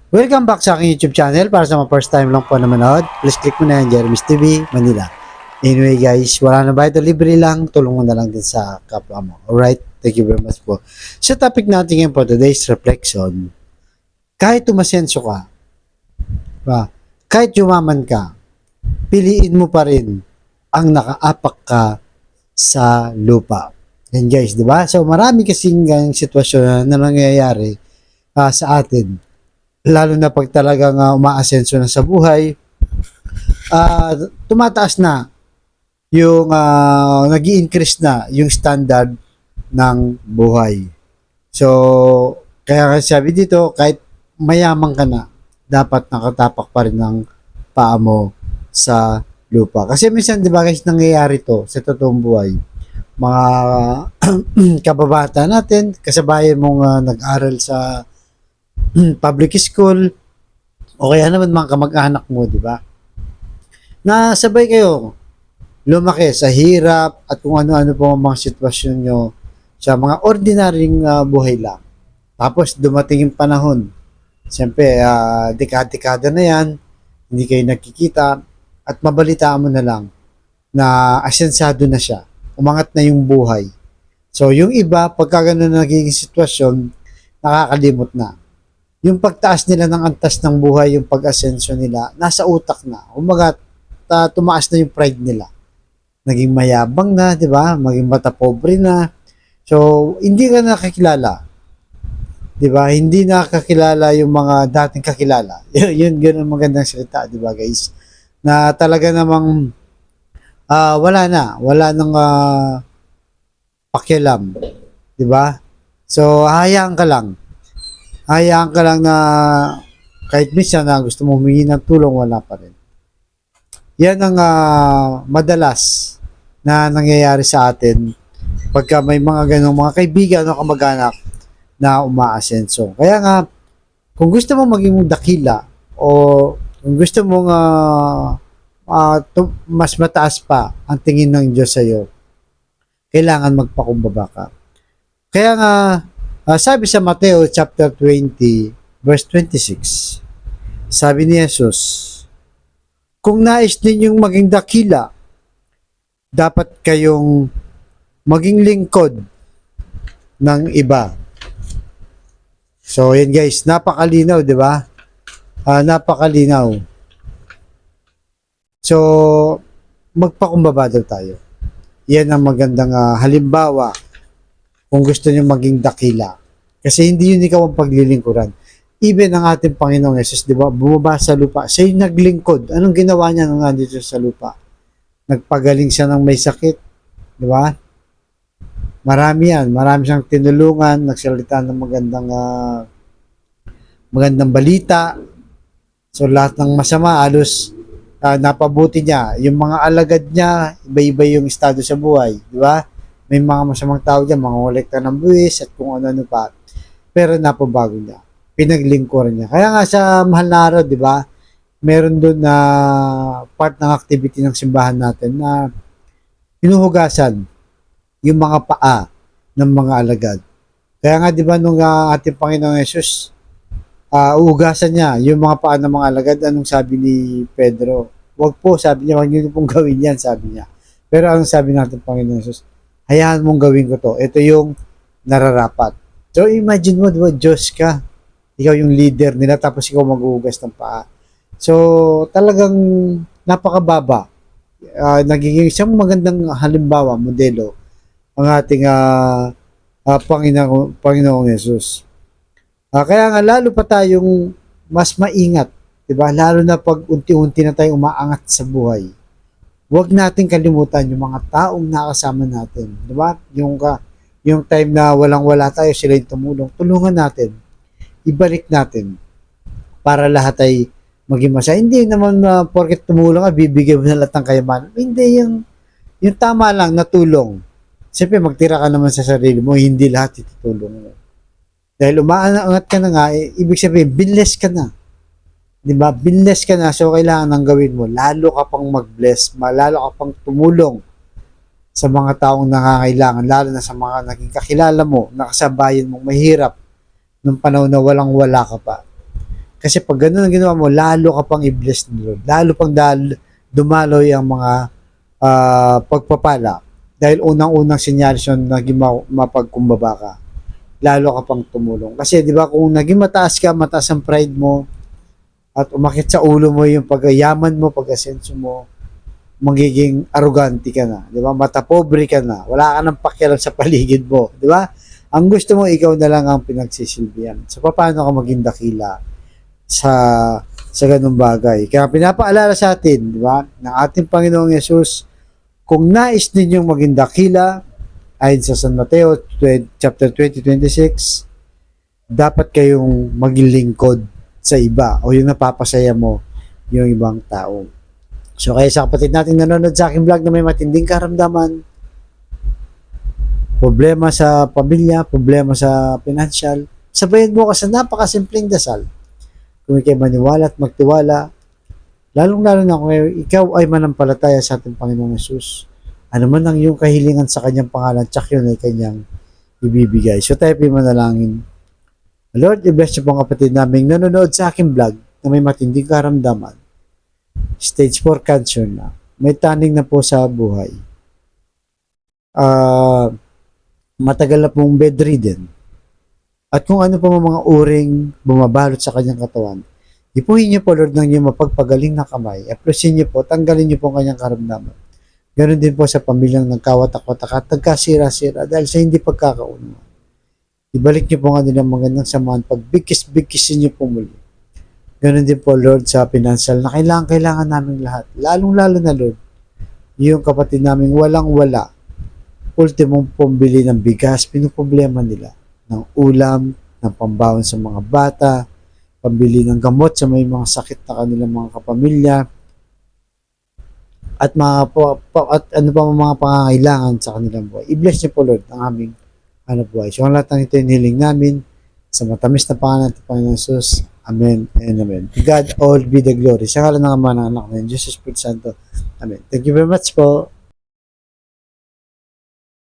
Welcome back sa aking YouTube channel. Para sa mga first time lang po na manood, please click mo na yan, Jeremy's TV, Manila. Anyway guys, wala na ba ito? Libre lang. Tulong mo na lang din sa kapwa mo. Alright? Thank you very much po. Sa topic natin ngayon po, today's reflection, kahit umasenso ka, ba, kahit yumaman ka, piliin mo pa rin ang nakaapak ka sa lupa. Yan guys, di ba? So marami kasing sitwasyon na nangyayari sa atin. Lalo na pag talagang umaasenso na sa buhay, tumataas na yung nag-i-increase na yung standard ng buhay. So, kaya nga sabi dito, kahit mayaman ka na, dapat nakatapak pa rin ng paa mo sa lupa. Kasi minsan, di ba guys, nangyayari to sa totoong buhay. Mga kababata natin, kasabayan mong nag-aral sa public school, o kaya naman mga kamag-anak mo, di ba? Na sabay kayo lumaki sa hirap at kung ano-ano po ang mga sitwasyon nyo sa mga ordinaryong buhay lang. Tapos dumating yung panahon, siyempre, dekada-dekada na yan, hindi kayo nakikita, at mabalitaan mo na lang na asensado na siya, umangat na yung buhay. So, yung iba, pagka ganun na nagiging sitwasyon, nakakalimot na. Yung pagtaas nila ng antas ng buhay, yung pag-asensyo nila, nasa utak na. Umaga, tumaas na yung pride nila. Naging mayabang na, di ba? Maging mata pobre na. So, hindi ka nakakilala. Di ba? Hindi nakakilala yung mga dating kakilala. Yun, ganun magandang salita, di ba guys? Na talaga namang wala na. Wala nang pakialam. Di ba? So, hayaan ka lang. Hayaan ka lang na kahit minsan na gusto mo humingi ng tulong, wala pa rin. Yan ang madalas na nangyayari sa atin pagka may mga ganong mga kaibigan o kamag-anak na umaasenso. Kaya nga, kung gusto mo maging dakila o kung gusto mong mas mataas pa ang tingin ng Diyos sa iyo, kailangan magpakumbaba ka. Kaya nga, sabi sa Mateo chapter 20, verse 26, sabi ni Jesus, kung nais ninyong maging dakila, dapat kayong maging lingkod ng iba. So, yan guys, napakalinaw, di ba? Napakalinaw. So, magpakumbaba daw tayo. Yan ang magandang halimbawa kung gusto niyo maging dakila. Kasi hindi yun ikaw ang paglilingkuran. Even ang ating Panginoong Yesus, di ba, bumaba sa lupa. Siya yung naglingkod. Anong ginawa niya nung nandito sa lupa? Nagpagaling siya ng may sakit. Di ba? Marami yan. Marami siyang tinulungan. Nagsalita ng magandang balita. So, lahat ng masama, halos napabuti niya. Yung mga alagad niya, iba-iba yung estado sa buhay. Di ba? May mga masamang tao dyan, mga kolekta ng buwis at kung ano-ano pa. Pero napabago niya. Pinaglingkuran niya. Kaya nga sa mahal na araw, di ba, meron doon na part ng activity ng simbahan natin na hinuhugasan yung mga paa ng mga alagad. Kaya nga, di ba, nung ating Panginoong Yesus, uhugasan niya yung mga paa ng mga alagad, anong sabi ni Pedro? Wag po, sabi niya, wag niyo pong gawin yan, sabi niya. Pero anong sabi natin Panginoong Yesus? Hayaan mong gawin ko to. Ito yung nararapat. So, imagine mo, diba, Diyos ka. Ikaw yung leader nila, tapos ikaw maghuhugas ng paa. So, talagang napakababa. Nagiging isang magandang halimbawa, modelo, ang ating Panginoong Yesus. Kaya nga, lalo pa tayong mas maingat. Diba? Lalo na pag unti-unti na tayong umaangat sa buhay. Huwag natin kalimutan yung mga taong nakasama natin. Diba? Yung time na walang-wala tayo, sila yung tumulong. Tulungan natin. Ibalik natin. Para lahat ay maging masaya. Hindi naman porket tumulong ka, bibigyan mo na lahat ng kayamanan. Hindi, yung tama lang na tulong. Siyempre, magtira ka naman sa sarili mo, hindi lahat itutulong mo. Dahil umaangat ka na nga, ibig sabihin, binless ka na. Diba? Binless ka na, so kailangan nang gawin mo. Lalo ka pang mag-bless, lalo ka pang tumulong sa mga taong nangangailangan, lalo na sa mga naging kakilala mo, nakasabayan mong mahirap nung panahon na walang-wala ka pa. Kasi pag ganun ang ginawa mo, lalo ka pang i-bless ni Lord. Lalo pang dumaloy ang mga pagpapala. Dahil unang-unang sinyalis yun na mapagkumbaba ka. Lalo ka pang tumulong. Kasi di ba kung naging mataas ka, mataas ang pride mo, at umakit sa ulo mo yung pagyaman mo, pag-asenso mo, magiging arrogante ka na, di ba? Matapobre ka na, wala ka nang pakialam sa paligid mo, di ba? Ang gusto mo, ikaw na lang ang pinagsisilbihan. So, paano ka maging dakila sa ganung bagay? Kaya pinapaalala sa atin, di ba, ng ating Panginoong Yesus, kung nais ninyong maging dakila, ayon sa San Mateo chapter 20:26, dapat kayong maging lingkod sa iba o yung napapasaya mo yung ibang tao. So kaya sa kapatid natin nanonood sa aking vlog na may matinding karamdaman, problema sa pamilya, problema sa financial, sabayan mo ka sa napakasimpleng dasal. Kung ikay maniwala at magtiwala, lalong-lalo na kung ikaw ay manampalataya sa ating Panginoong Yesus, ano man ang iyong kahilingan sa kanyang pangalan, tsak yun ay kanyang ibibigay. So tayo manalangin. Lord, i-bless niyo po ang kapatid namin nanonood sa aking vlog na may matinding karamdaman. Stage 4 cancer na. May taning na po sa buhay. Matagal na pong bedridden. At kung ano pa mga uring bumabalot sa kanyang katawan, ipuhin niyo po, Lord, ng inyong mapagpagaling na kamay. Aplusin niyo po, tanggalin niyo po ang kanyang karamdaman. Ganon din po sa pamilyang nagkawatak-watak at nagkasira-sira dahil sa hindi pagkakaunawaan. Ibalik niyo po ang kanilang magandang samahan. Pagbigkis-bigkisin niyo po muli. Ganon din po, Lord, sa financial na kailangan namin lahat. Lalong-lalo na, Lord, yung kapatid namin walang-wala. Ultimong pambili ng bigas, pinuproblema nila. Ng ulam, ng pambawon sa mga bata, pambili ng gamot sa may mga sakit na kanilang mga kapamilya, at ano pa mga pangangailangan sa kanilang buhay. I-bless niyo po, Lord, ang aming buhay. So, ang lahat ng ito yung hiling namin sa matamis na pangalan ng Panginoon Jesus. Amen and amen. To God all be the glory. Sa ngalan ng Ama, ng Anak, ng Diyos Espiritu Santo. Amen. Thank you very much po.